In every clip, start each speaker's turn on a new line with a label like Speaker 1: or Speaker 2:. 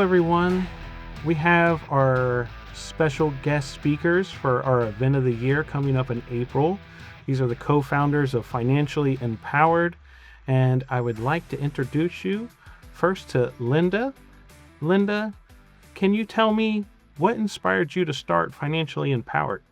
Speaker 1: everyone. We have our special guest speakers for our event of the year coming up in April. These are the co-founders of Financially Empowered, and I would like to introduce you first to Linda. Linda, can you tell me what inspired you to start Financially Empowered?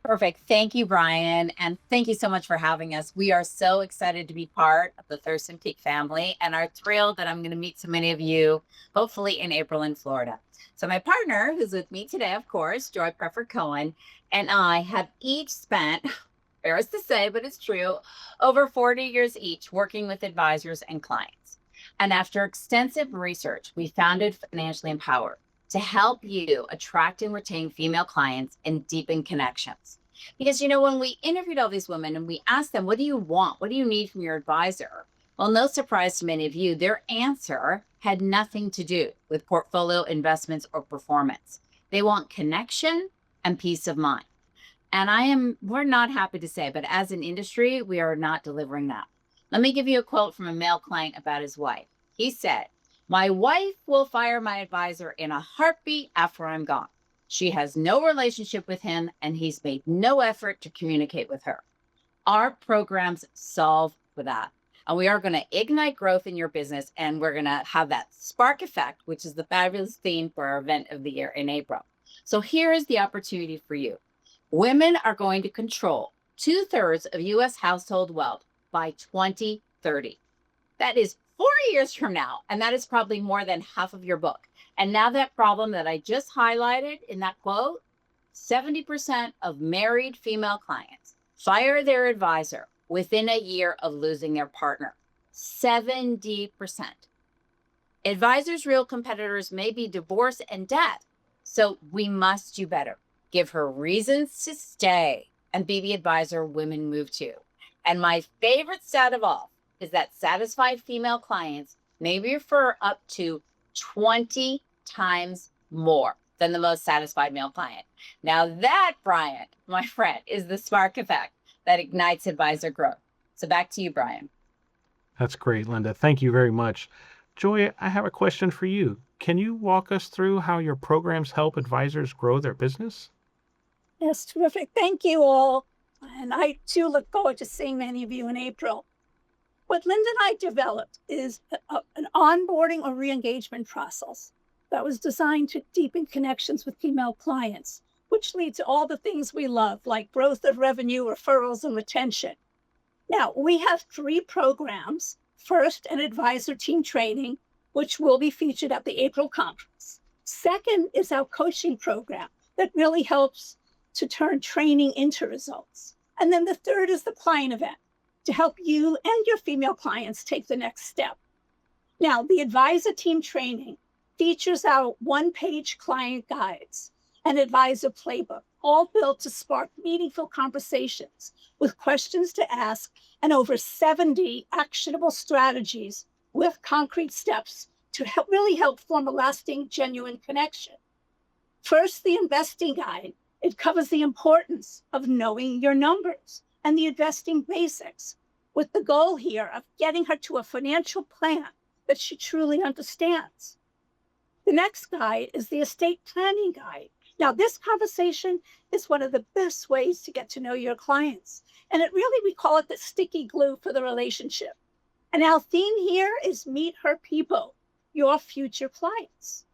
Speaker 2: Perfect. Thank you, Brian. And thank you so much for having us. We are so excited to be part of the Thurston Peak family and are thrilled that I'm going to meet so many of you, hopefully in April in Florida. So my partner, who's with me today, of course, Joy Preffer Cohen, and I have each spent, embarrassed to say, but it's true, over 40 years each working with advisors and clients. And after extensive research, we founded Financially Empowered to help you attract and retain female clients and deepen connections. Because, when we interviewed all these women and we asked them, what do you want? What do you need from your advisor? Well, no surprise to many of you, their answer had nothing to do with portfolio investments or performance. They want connection and peace of mind. And we're not happy to say, but as an industry, we are not delivering that. Let me give you a quote from a male client about his wife. He said, "My wife will fire my advisor in a heartbeat after I'm gone. She has no relationship with him, and he's made no effort to communicate with her." Our programs solve for that. And we are going to ignite growth in your business, and we're going to have that spark effect, which is the fabulous theme for our event of the year in April. So here is the opportunity for you. Women are going to control 2/3 of U.S. household wealth by 2030. That is 4 years from now, and that is probably more than half of your book. And now that problem that I just highlighted in that quote, 70% of married female clients fire their advisor within a year of losing their partner. 70%. Advisors' real competitors may be divorce and death, so we must do better. Give her reasons to stay and be the advisor women move to. And my favorite stat of all is that satisfied female clients may refer up to 20 times more than the most satisfied male client. Now that, Brian, my friend, is the spark effect that ignites advisor growth. So back to you, Brian.
Speaker 1: That's great, Linda. Thank you very much. Joy, I have a question for you. Can you walk us through how your programs help advisors grow their business?
Speaker 3: Yes, terrific. Thank you all. And I too look forward to seeing many of you in April. What Linda and I developed is an onboarding or re-engagement process that was designed to deepen connections with female clients, which lead to all the things we love, like growth of revenue, referrals, and retention. Now, we have 3 programs. First, an advisor team training, which will be featured at the April conference. Second is our coaching program that really helps to turn training into results. And then the third is the client event, to help you and your female clients take the next step. Now, the advisor team training features our one-page client guides and advisor playbook, all built to spark meaningful conversations with questions to ask and over 70 actionable strategies with concrete steps to really help form a lasting, genuine connection. First, the investing guide. It covers the importance of knowing your numbers and the investing basics, with the goal here of getting her to a financial plan that she truly understands. The next guide is the estate planning guide. Now, this conversation is one of the best ways to get to know your clients. And we call it the sticky glue for the relationship. And our theme here is meet her people, your future clients.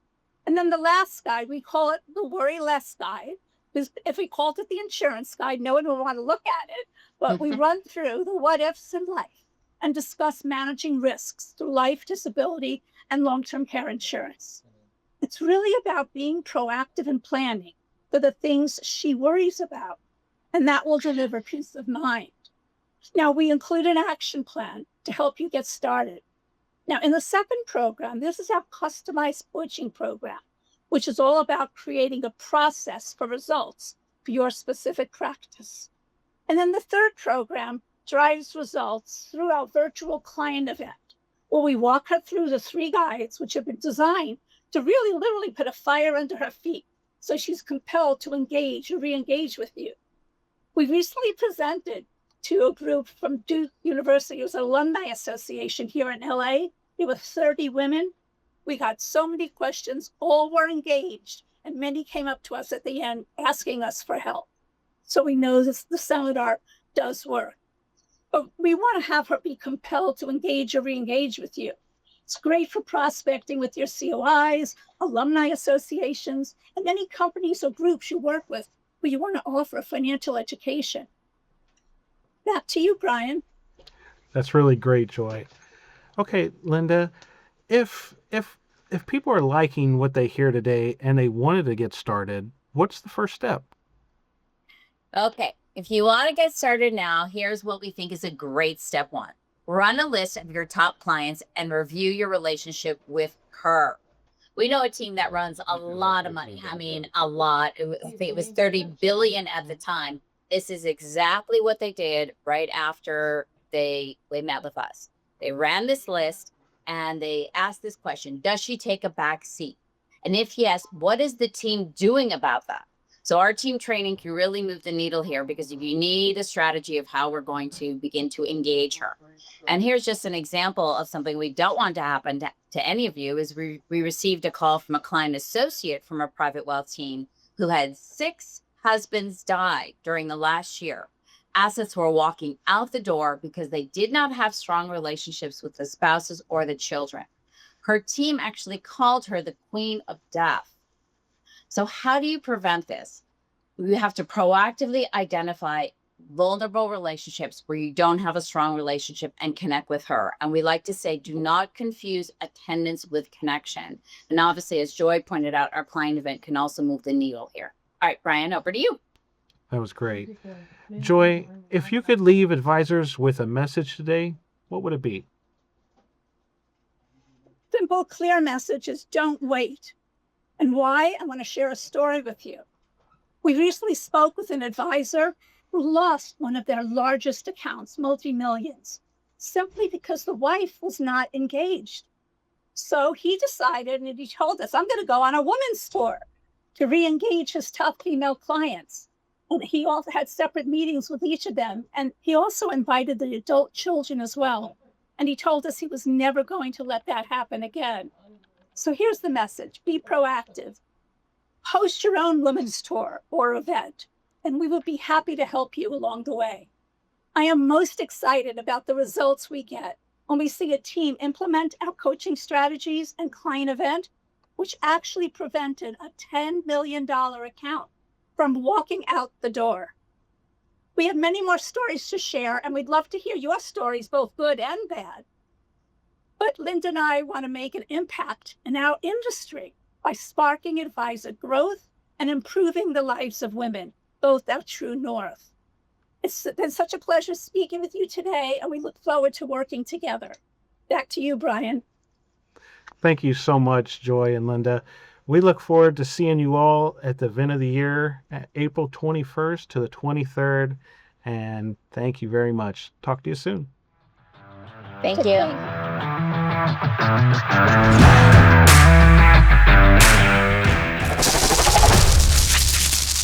Speaker 3: And then the last guide, we call it the worry less guide. Because if we called it the insurance guide, no one would want to look at it. But we run through the what ifs in life and discuss managing risks through life, disability, and long-term care insurance. It's really about being proactive and planning for the things she worries about, and that will deliver peace of mind. Now, we include an action plan to help you get started. Now, in the second program, this is our customized coaching program, which is all about creating a process for results for your specific practice. And then the third program drives results through our virtual client event, where we walk her through the 3 guides, which have been designed to really literally put a fire under her feet, so she's compelled to engage or re-engage with you. We recently presented to a group from Duke University, it was an alumni association here in LA. There were 30 women, We got so many questions, all were engaged, and many came up to us at the end asking us for help. So we know this, the seminar does work. But we want to have her be compelled to engage or re-engage with you. It's great for prospecting with your COIs, alumni associations, and any companies or groups you work with where you want to offer financial education. Back to you, Brian.
Speaker 1: That's really great, Joy. Okay, Linda, if people are liking what they hear today and they wanted to get started, what's the first step?
Speaker 2: Okay, if you want to get started now, here's what we think is a great step one. Run a list of your top clients and review your relationship with her. We know a team that runs a lot of money. I mean, a lot. I think it was 30 billion at the time. This is exactly what they did right after they met with us. They ran this list and they asked this question: does she take a back seat? And if yes, what is the team doing about that? So our team training can really move the needle here, because if you need a strategy of how we're going to begin to engage her. And here's just an example of something we don't want to happen to any of you. Is we received a call from a client associate from our private wealth team who had 6 husbands die during the last year. Assets were walking out the door because they did not have strong relationships with the spouses or the children. Her team actually called her the Queen of Death. So how do you prevent this? You have to proactively identify vulnerable relationships where you don't have a strong relationship and connect with her. And we like to say, do not confuse attendance with connection. And obviously, as Joy pointed out, our client event can also move the needle here. All right, Brian, over to you.
Speaker 1: That was great. Joy, if you could leave advisors with a message today, what would it be?
Speaker 3: Simple, clear message is don't wait. And why? I want to share a story with you. We recently spoke with an advisor who lost one of their largest accounts, multi-millions, simply because the wife was not engaged. So he decided, and he told us, I'm going to go on a women's tour to re-engage his tough female clients. And he also had separate meetings with each of them. And he also invited the adult children as well. And he told us he was never going to let that happen again. So here's the message: be proactive. Host your own women's tour or event, and we will be happy to help you along the way. I am most excited about the results we get when we see a team implement our coaching strategies and client event, which actually prevented a $10 million account from walking out the door. We have many more stories to share, and we'd love to hear your stories, both good and bad. But Linda and I want to make an impact in our industry by sparking advisor growth and improving the lives of women, both our true north. It's been such a pleasure speaking with you today, and we look forward to working together. Back to you, Brian.
Speaker 1: Thank you so much, Joy and Linda. We look forward to seeing you all at the event of the year, April 21st to the 23rd. And thank you very much. Talk to you soon.
Speaker 2: Thank you.